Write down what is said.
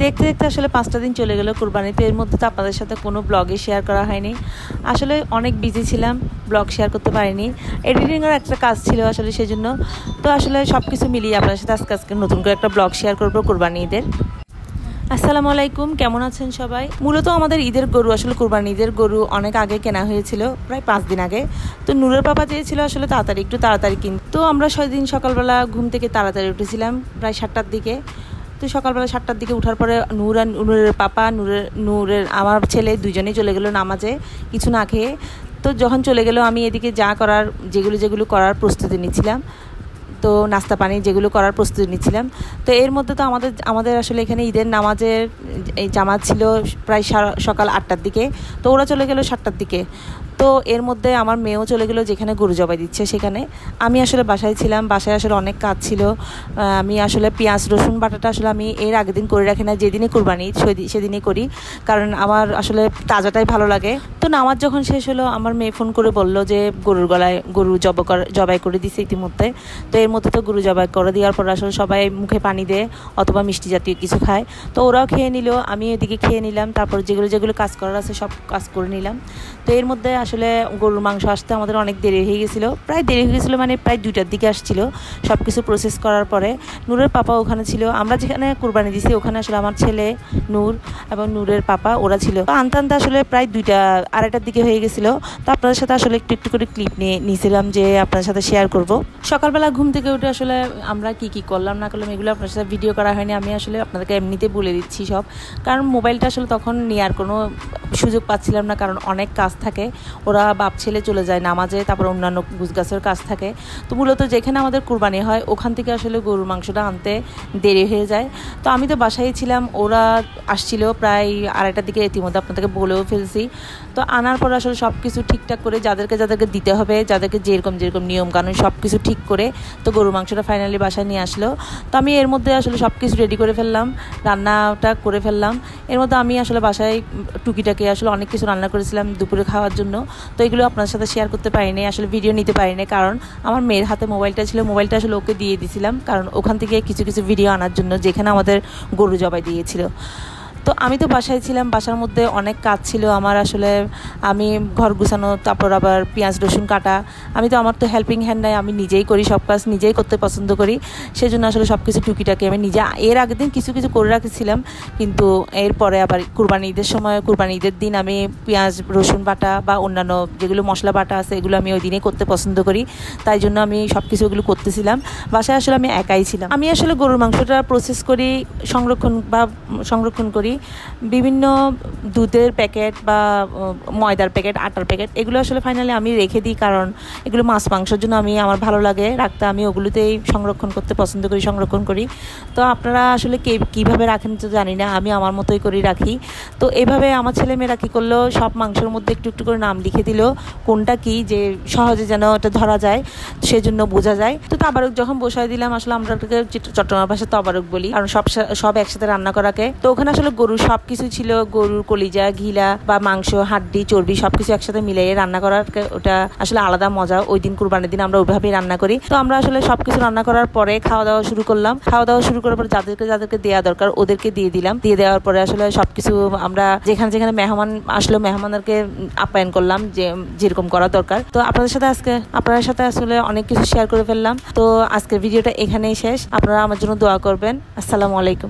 দেখতে দেখতে আসলে 5টা দিন চলে গেল কুরবানিতে। এর মধ্যে তো আপনাদের সাথে কোনো ব্লগে শেয়ার করা হয়নি। আসলে অনেক বিজি ছিলাম, ব্লগ শেয়ার করতে পারিনি। এডিটিংয়ের একটা কাজ ছিল আসলে, সেজন্য। তো আসলে সব কিছু মিলিয়ে আপনাদের সাথে আজকে নতুন করে একটা ব্লগ শেয়ার করবো কুরবানি ঈদের। আসসালামু আলাইকুম, কেমন আছেন সবাই? মূলত আমাদের ঈদের গরু, আসলে কুরবানি ঈদের গরু অনেক আগে কেনা হয়েছিল, প্রায় 5 দিন আগে। তো নূরের পাপা চেয়েছিল আসলে একটু তাড়াতাড়ি কিনতে। তো আমরা সেদিন সকালবেলা ঘুম থেকে তাড়াতাড়ি উঠেছিলাম, প্রায় 7টার দিকে। তো সকালবেলা 7টার দিকে উঠার পরে নূরের পাপা, নূরের আমার ছেলে দুজনেই চলে গেল নামাজে, কিছু না খেয়ে। তো যখন চলে গেল, আমি এদিকে যা করার যেগুলো করার প্রস্তুতি নিচ্ছিলাম। তো নাস্তা পানি যেগুলো করার প্রস্তুতি নিচ্ছিলাম। তো এর মধ্যে তো আমাদের আসলে এখানে ঈদের নামাজের এই জামাত ছিল প্রায় সকাল 8টার দিকে। তো ওরা চলে গেল 7টার দিকে। তো এর মধ্যে আমার মেয়েও চলে গেলো যেখানে গরু জবাই দিচ্ছে সেখানে। আমি আসলে বাসায় ছিলাম, বাসায় আসলে অনেক কাজ ছিল। আমি আসলে পেঁয়াজ রসুন বাটাটা আসলে আমি এর আগের দিন করে রাখি না, যেদিনই কুরবানি সেদিনই করি, কারণ আমার আসলে তাজাটাই ভালো লাগে। তো নামাজ যখন শেষ হলো, আমার মেয়ে ফোন করে বললো যে গরু জবাই করে দিছে ইতিমধ্যে। তো এর মধ্যে তো গরু জবাই করে দেওয়ার পর আসলে সবাই মুখে পানি দেয় অথবা মিষ্টি জাতীয় কিছু খায়। তো ওরাও খেয়ে নিল, আমি এদিকে খেয়ে নিলাম। তারপর যেগুলো কাজ করার আছে সব কাজ করে নিলাম। তো এর মধ্যে আসলে গরুর মাংস আসতে আমাদের অনেক দেরি হয়ে গেছিলো, মানে প্রায় 2টার দিকে আসছিল সব কিছু প্রসেস করার পরে। নূরের পাপা ওখানে ছিল, আমরা যেখানে কুরবানি দিছি ওখানে আসলে আমার ছেলে নূর এবং নূরের পাপা ওরা ছিল। তো আনতে আসলে প্রায় 2টা-2:30টার দিকে হয়ে গেছিলো। তো আপনাদের সাথে আসলে একটু করে ক্লিপ নিয়েছিলাম যে আপনাদের সাথে শেয়ার করব। সকালবেলা ঘুম থেকে উঠে আসলে আমরা কি করলাম না করলাম এগুলো আপনার সাথে ভিডিও করা হয়নি। আমি আসলে আপনাদেরকে এমনিতে বলে দিচ্ছি সব, কারণ মোবাইলটা আসলে তখন নেওয়ার কোনো সুযোগ পাচ্ছিলাম না, কারণ অনেক কাজ থাকে। ওরা বাপ ছেলে চলে যায় নামাজে, তারপর অন্যান্য গুছগাছের কাজ থাকে। তো মূলত যেখানে আমাদের কুরবানি হয় ওখান থেকে আসলে গরুর মাংসটা আনতে দেরি হয়ে যায়। তো আমি তো বাসায় ছিলাম, ওরা আসছিল প্রায় 2:30টার দিকে, ইতিমধ্যে আপনাদেরকে বলেও ফেলছি। তো আনার পর আসলে সব কিছু ঠিকঠাক করে যাদেরকে দিতে হবে, যাদেরকে যেরকম নিয়ম কানুন সব কিছু ঠিক করে তো গরুর মাংসটা ফাইনালি বাসায় নিয়ে আসলো। তো আমি এর মধ্যে আসলে সব কিছু রেডি করে ফেললাম, রান্নাটা করে ফেললাম। এর মধ্যে আমি আসলে বাসায় টুকিটাকে আসলে অনেক কিছু রান্না করেছিলাম দুপুরে খাওয়ার জন্য। তো এগুলো আপনার সাথে শেয়ার করতে পারিনি, আসলে ভিডিও নিতে পারিনি, কারণ আমার মেয়ের হাতে মোবাইলটা ছিল। মোবাইলটা আসলে ওকে দিয়ে দিয়েছিলাম, কারণ ওখান থেকে কিছু ভিডিও আনার জন্য, যেখানে আমাদের গরু জবাই দিয়েছিল। তো আমি তো বাসায় ছিলাম, বাসার মধ্যে অনেক কাজ ছিল আমার। আসলে আমি ঘর গুছানো, তারপর আবার পেঁয়াজ রসুন কাটা। আমার তো হেল্পিং হ্যান্ড নাই, আমি নিজেই করি সব কাজ, নিজেই করতে পছন্দ করি। সেজন্য আসলে সব কিছু টুকিটাকি আমি নিজে এর আগের দিন কিছু করে রাখছিলাম, কিন্তু এরপরে আবার কুরবানি ঈদের দিন আমি পেঁয়াজ রসুন বাটা বা অন্যান্য যেগুলো মশলা বাটা আছে এগুলো আমি ওই দিনে করতে পছন্দ করি। তাই জন্য আমি সব কিছু ওগুলো করতেছিলাম। বাসায় আসলে আমি একাই ছিলাম। আমি আসলে গরুর মাংসটা প্রসেস করি, সংরক্ষণ করি বিভিন্ন দুধের প্যাকেট বা ময়দার প্যাকেট, আটার প্যাকেট, এগুলো আসলে ফাইনালি আমি রেখে দিই, কারণ এগুলো মাছ মাংসের জন্য আমার ভালো লাগে রাখতে। আমি ওগুলোতেই সংরক্ষণ করতে পছন্দ করি, সংরক্ষণ করি। তো আপনারা আসলে কীভাবে রাখেন তো জানি না, আমি আমার মতোই করে রাখি। তো এভাবে আমার ছেলেমেয়েরা কী করলো, সব মাংসের মধ্যে একটু করে নাম লিখে দিল, কোনটা কি, যে সহজে যেন এটা ধরা যায়, সেজন্য বোঝা যায়। তো তাবারক যখন বসাই দিলাম, আসলে আমরা চট্টগ্রাম ভাষায় তাবারক বলি, কারণ সব একসাথে রান্না করাকে। তো ওখানে আসলে গরুর সব কিছু ছিল, গরুর কলিজা, ঘিলা বা মাংস, হাড্ডি, চর্বি সবকিছু একসাথে মিলিয়ে রান্না করার ওটা আসলে আলাদা মজা। ওই দিন কুরবানির দিন আমরা ওইভাবেই রান্না করি। তো আমরা আসলে সবকিছু রান্না করার পরে খাওয়া দাওয়া শুরু করলাম। খাওয়া দাওয়া শুরু করার পরে যাদেরকে দেওয়া দরকার ওদেরকে দিয়ে দিলাম। দিয়ে দেওয়ার পরে আসলে সবকিছু আমরা যেখানে মেহমান আসলো, মেহমানদেরকে আপ্যায়ন করলাম যেরকম করা দরকার। তো আপনাদের সাথে আসলে অনেক কিছু শেয়ার করে ফেললাম। তো আজকের ভিডিওটা এখানেই শেষ। আপনারা আমার জন্য দোয়া করবেন। আসসালামু আলাইকুম।